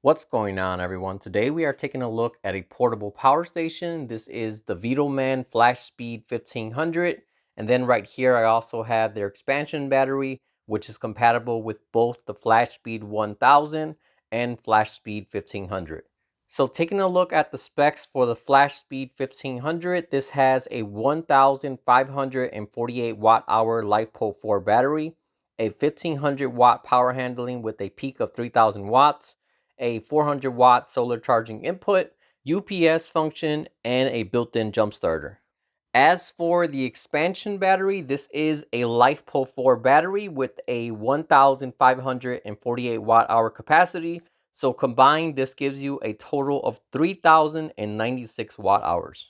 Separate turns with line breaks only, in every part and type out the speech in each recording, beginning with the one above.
What's going on, everyone? Today we are taking a look at a portable power station. This is the VTOMAN FlashSpeed 1500. And then right here I also have their expansion battery, which is compatible with both the FlashSpeed 1000 and FlashSpeed 1500. So taking a look at the specs for the FlashSpeed 1500, this has a 1548 watt hour LiFePO4 battery, a 1500 watt power handling with a peak of 3000 watts, a 400 watt solar charging input, UPS function, and a built-in jump starter. As for the expansion battery, this is a LiFePO4 battery with a 1548 watt hour capacity. So combined, this gives you a total of 3096 watt hours.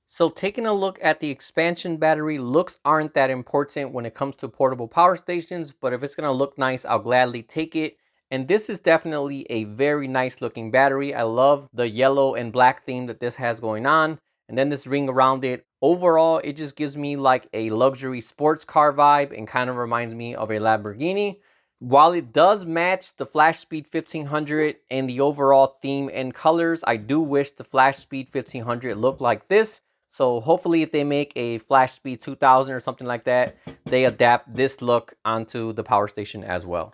So taking a look at the expansion battery, looks aren't that important when it comes to portable power stations, but if it's going to look nice, I'll gladly take it. And this is definitely a very nice looking battery. I love the yellow and black theme that this has going on. And then this ring around it. Overall, it just gives me like a luxury sports car vibe and kind of reminds me of a Lamborghini. While it does match the FlashSpeed 1500 and the overall theme and colors, I do wish the FlashSpeed 1500 looked like this. So hopefully if they make a FlashSpeed 2000 or something like that, they adapt this look onto the power station as well.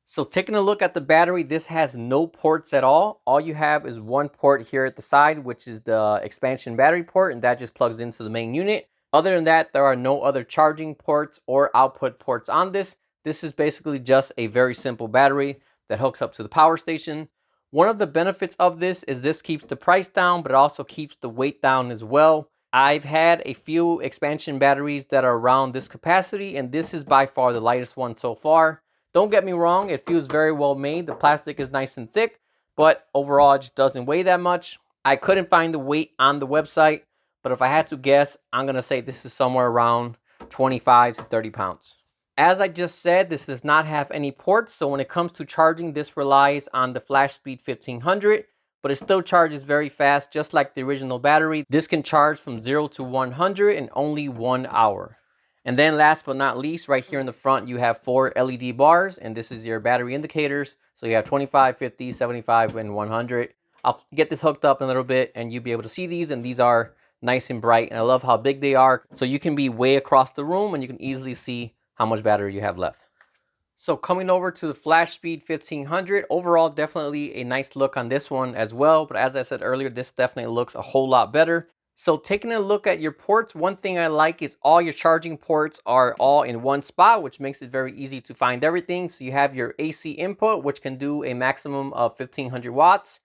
So taking a look at the battery, this has no ports at all. All you have is one port here at the side, which is the expansion battery port, and that just plugs into the main unit. Other than that, there are no other charging ports or output ports on this. This is basically just a very simple battery that hooks up to the power station. One of the benefits of this is this keeps the price down, but it also keeps the weight down as well. I've had a few expansion batteries that are around this capacity, and this is by far the lightest one so far. Don't get me wrong, it feels very well made. The plastic is nice and thick, but overall it just doesn't weigh that much. I couldn't find the weight on the website, but if I had to guess, I'm going to say this is somewhere around 25 to 30 pounds. As I just said, this does not have any ports, so when it comes to charging, this relies on the FlashSpeed 1500, but it still charges very fast, just like the original battery. This can charge from 0 to 100 in only 1 hour. And then last but not least, right here in the front, you have 4 LED bars, and this is your battery indicators. So you have 25, 50, 75, and 100. I'll get this hooked up in a little bit, and you'll be able to see these, and these are nice and bright, and I love how big they are. So you can be way across the room, and you can easily see how much battery you have left. So coming over to the FlashSpeed 1500, overall definitely a nice look on this one as well. But as I said earlier, this definitely looks a whole lot better. So taking a look at your ports, one thing I like is all your charging ports are all in one spot, which makes it very easy to find everything. So you have your AC input, which can do a maximum of 1500 watts.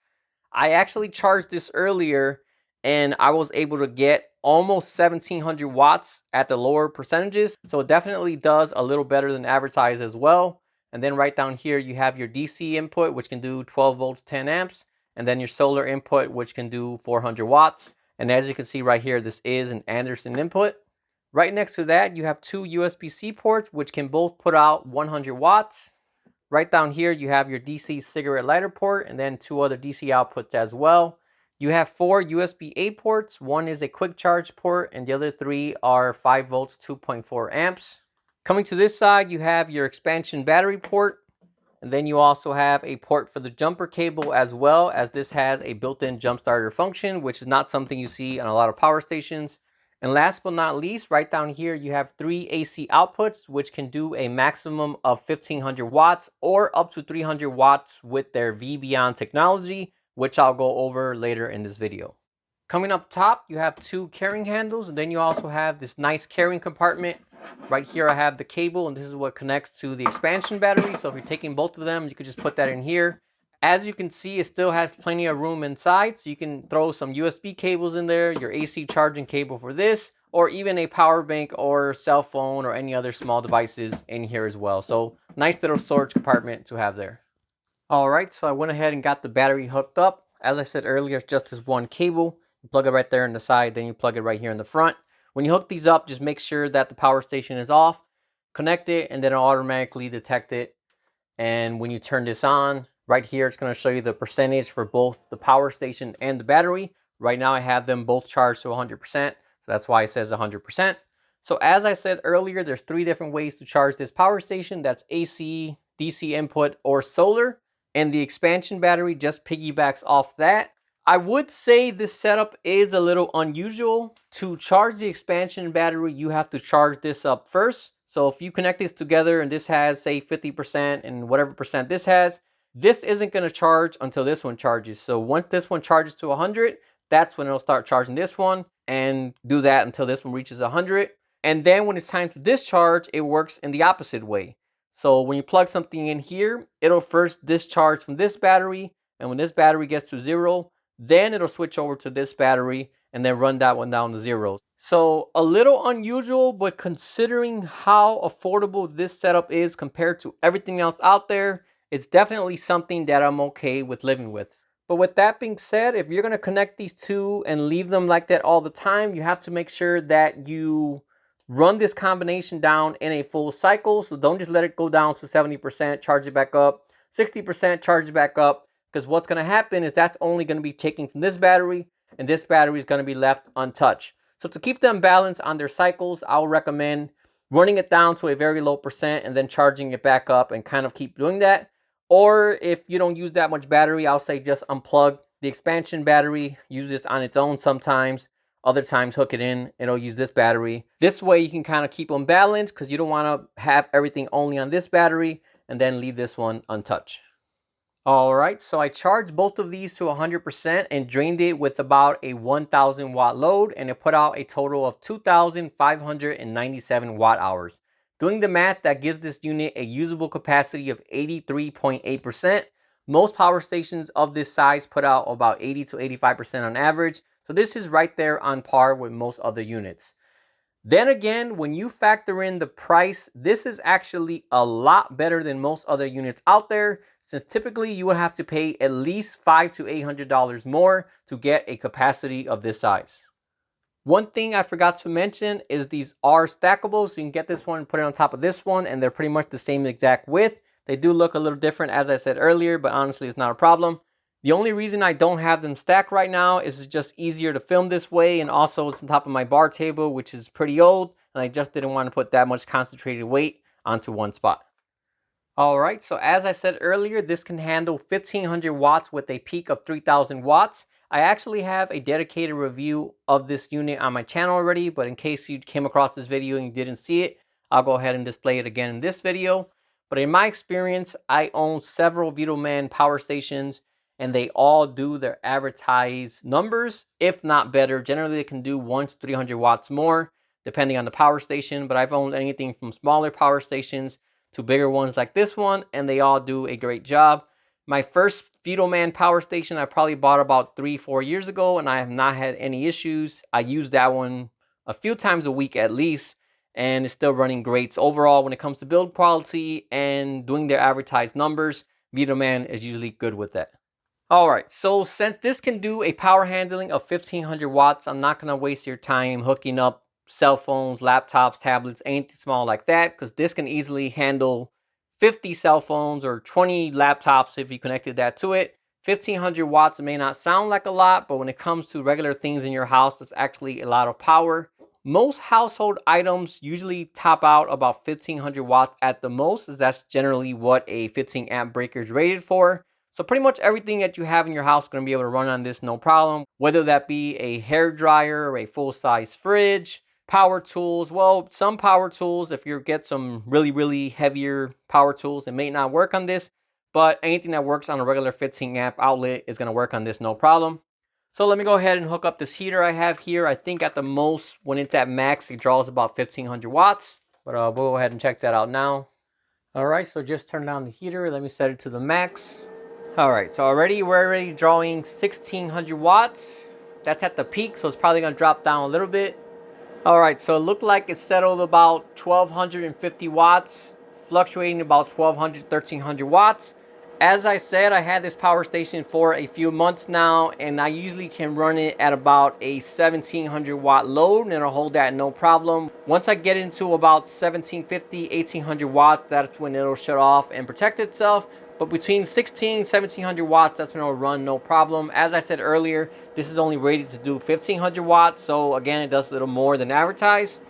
I actually charged this earlier and I was able to get almost 1700 watts at the lower percentages. So it definitely does a little better than advertised as well. And then right down here, you have your DC input, which can do 12 volts, 10 amps. And then your solar input, which can do 400 watts. And as you can see right here, this is an Anderson input. Right next to that, you have 2 USB-C ports, which can both put out 100 watts. Right down here, you have your DC cigarette lighter port and then 2 other DC outputs as well. You have 4 USB-A ports. One is a quick charge port and the other 3 are 5 volts, 2.4 amps. Coming to this side, you have your expansion battery port. And then you also have a port for the jumper cable, as well as this has a built-in jump starter function, which is not something you see on a lot of power stations. And last but not least, right down here, you have 3 AC outputs, which can do a maximum of 1500 watts or up to 300 watts with their V-Beyond technology, which I'll go over later in this video. Coming up top, you have 2 carrying handles, and then you also have this nice carrying compartment. Right here I have the cable, and this is what connects to the expansion battery. So if you're taking both of them, you could just put that in here. As you can see, it still has plenty of room inside, so you can throw some USB cables in there, your AC charging cable for this, or even a power bank or cell phone or any other small devices in here as well. So nice little storage compartment to have there. All right, so I went ahead and got the battery hooked up. As I said earlier, it's just this one cable. You plug it right there in the side, then you plug it right here in the front. When you hook these up, just make sure that the power station is off, connect it, and then it'll automatically detect it. And when you turn this on, right here, it's going to show you the percentage for both the power station and the battery. Right now, I have them both charged to 100%, so that's why it says 100%. So as I said earlier, there's 3 different ways to charge this power station. That's AC, DC input, or solar. and the expansion battery just piggybacks off that. I would say this setup is a little unusual. To charge the expansion battery, you have to charge this up first. So if you connect these together and this has, say, 50% and whatever percent this has, this isn't going to charge until this one charges. So once this one charges to 100, that's when it'll start charging this one, and do that until this one reaches 100. And then when it's time to discharge, it works in the opposite way. So when you plug something in here, it'll first discharge from this battery, and when this battery gets to 0, then it'll switch over to this battery and then run that one down to 0. So a little unusual, but considering how affordable this setup is compared to everything else out there, it's definitely something that I'm okay with living with. But with that being said, if you're going to connect these two and leave them like that all the time, you have to make sure that you run this combination down in a full cycle. So don't just let it go down to 70%, charge it back up, 60%, charge it back up. Because what's going to happen is that's only going to be taken from this battery, and this battery is going to be left untouched. So to keep them balanced on their cycles, I'll recommend running it down to a very low percent and then charging it back up and kind of keep doing that. Or if you don't use that much battery, I'll say just unplug the expansion battery, use this on its own sometimes. Other times hook it in, it'll use this battery. This way you can kind of keep them balanced, because you don't want to have everything only on this battery and then leave this one untouched. Alright, so I charged both of these to 100% and drained it with about a 1000 watt load, and it put out a total of 2597 watt hours. Doing the math, that gives this unit a usable capacity of 83.8%. Most power stations of this size put out about 80 to 85% on average, so this is right there on par with most other units. Then again, when you factor in the price, this is actually a lot better than most other units out there, since typically you would have to pay at least $500 to $800 more to get a capacity of this size. One thing I forgot to mention is these are stackable, so you can get this one, put it on top of this one, and they're pretty much the same exact width. They do look a little different, as I said earlier, but honestly it's not a problem. The only reason I don't have them stacked right now is it's just easier to film this way, and also it's on top of my bar table, which is pretty old, and I just didn't want to put that much concentrated weight onto one spot. Alright, so as I said earlier, this can handle 1500 watts with a peak of 3000 watts. I actually have a dedicated review of this unit on my channel already, but in case you came across this video and you didn't see it, I'll go ahead and display it again in this video. But in my experience, I own several VTOMAN power stations, and they all do their advertised numbers, if not better. Generally, they can do 1 to 300 watts more, depending on the power station. But I've owned anything from smaller power stations to bigger ones like this one, and they all do a great job. My first VTOMAN power station I probably bought about 3-4 years ago, and I have not had any issues. I use that one a few times a week at least, and it's still running great. So overall, when it comes to build quality and doing their advertised numbers, VTOMAN is usually good with that. Alright, so since this can do a power handling of 1500 watts, I'm not going to waste your time hooking up cell phones, laptops, tablets, anything small like that, because this can easily handle 50 cell phones or 20 laptops if you connected that to it. 1500 watts may not sound like a lot, but when it comes to regular things in your house, it's actually a lot of power. Most household items usually top out about 1500 watts at the most, as that's generally what a 15 amp breaker is rated for. So pretty much everything that you have in your house is going to be able to run on this no problem, whether that be a hair dryer or a full-size fridge, power tools. Well, some power tools, if you get some really heavier power tools, it may not work on this, but anything that works on a regular 15 amp outlet is going to work on this no problem. So let me go ahead and hook up this heater I have here. I think at the most, when it's at max, it draws about 1500 watts, but we'll go ahead and check that out now. Alright, so just turn down the heater. Let me set it to the max. Alright, so we're already drawing 1600 watts. That's at the peak, so it's probably going to drop down a little bit. Alright, so it looked like it settled about 1250 watts, fluctuating about 1200, 1300 watts. As I said, I had this power station for a few months now, and I usually can run it at about a 1700 watt load, and it'll hold that no problem. Once I get into about 1750, 1800 watts, that's when it'll shut off and protect itself. But between 1700 watts, that's when it'll run no problem. As I said earlier, this is only rated to do 1500 watts, so again, it does a little more than advertised.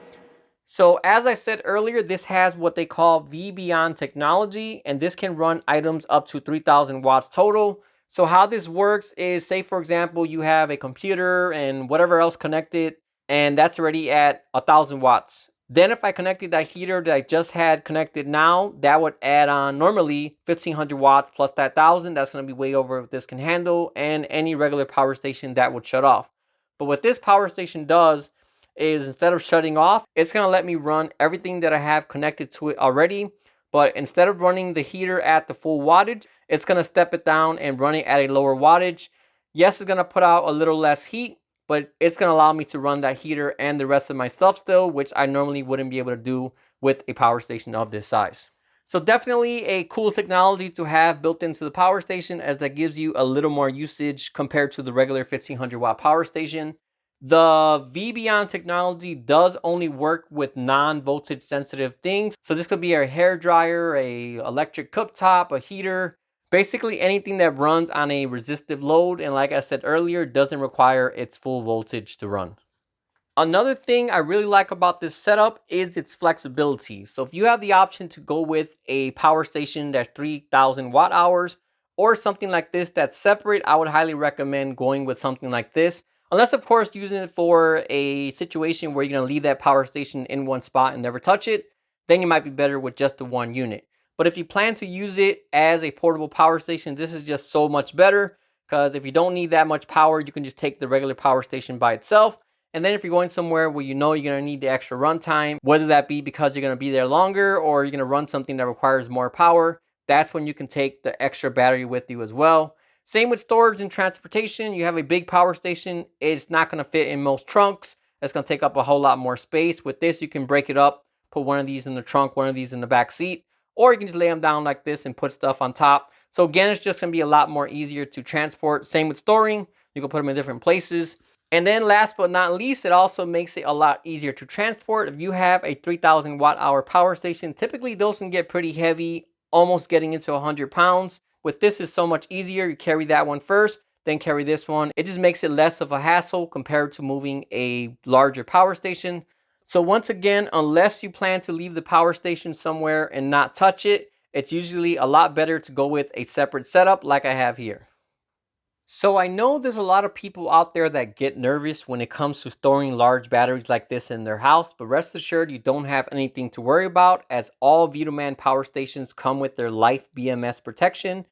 So as I said earlier, this has what they call V-Beyond technology, and this can run items up to 3,000 watts total. So how this works is, say for example, you have a computer and whatever else connected, and that's already at 1,000 watts. Then if I connected that heater that I just had connected now, that would add on normally 1,500 watts plus that 1,000. That's going to be way over what this can handle, and any regular power station that would shut off. But what this power station does is, instead of shutting off, it's going to let me run everything that I have connected to it already. But instead of running the heater at the full wattage, it's going to step it down and run it at a lower wattage. Yes, it's going to put out a little less heat, but it's going to allow me to run that heater and the rest of my stuff still, which I normally wouldn't be able to do with a power station of this size. So definitely a cool technology to have built into the power station, as that gives you a little more usage compared to the regular 1,500 watt power station. The V-Beyond technology does only work with non-voltage sensitive things. So this could be a hair dryer, a electric cooktop, a heater, basically anything that runs on a resistive load, and like I said earlier, doesn't require its full voltage to run. Another thing I really like about this setup is its flexibility. So if you have the option to go with a power station that's 3,000 watt hours or something like this that's separate, I would highly recommend going with something like this. Unless of course using it for a situation where you're going to leave that power station in one spot and never touch it, then you might be better with just the one unit. But if you plan to use it as a portable power station, this is just so much better, because if you don't need that much power, you can just take the regular power station by itself. And then if you're going somewhere where you know you're going to need the extra runtime, whether that be because you're going to be there longer or you're going to run something that requires more power, that's when you can take the extra battery with you as well. Same with storage and transportation. You have a big power station, it's not going to fit in most trunks. It's going to take up a whole lot more space. With this, you can break it up, put one of these in the trunk, one of these in the back seat, or you can just lay them down like this and put stuff on top. So again, it's just going to be a lot more easier to transport. Same with storing. You can put them in different places. And then last but not least, it also makes it a lot easier to transport. If you have a 3,000 watt hour power station, typically those can get pretty heavy, almost getting into 100 pounds. With this, is so much easier. You carry that one first, then carry this one. It just makes it less of a hassle compared to moving a larger power station. So once again, unless you plan to leave the power station somewhere and not touch it, it's usually a lot better to go with a separate setup like I have here. So I know there's a lot of people out there that get nervous when it comes to storing large batteries like this in their house, but rest assured you don't have anything to worry about, as all VTOMAN power stations come with their Life BMS protection.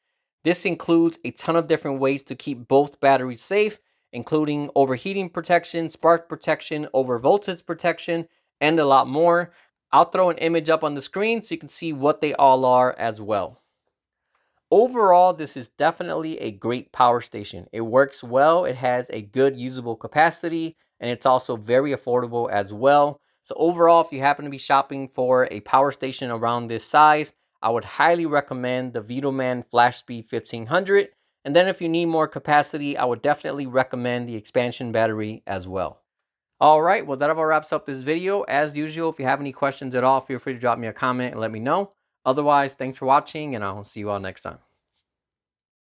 This includes a ton of different ways to keep both batteries safe, including overheating protection, spark protection, over voltage protection, and a lot more. I'll throw an image up on the screen so you can see what they all are as well. Overall, this is definitely a great power station. It works well, it has a good usable capacity, and it's also very affordable as well. So overall, if you happen to be shopping for a power station around this size, I would highly recommend the VTOMAN FlashSpeed 1500. And then if you need more capacity, I would definitely recommend the expansion battery as well. Alright, well that about wraps up this video. As usual, if you have any questions at all, feel free to drop me a comment and let me know. Otherwise, thanks for watching, and I'll see you all next time.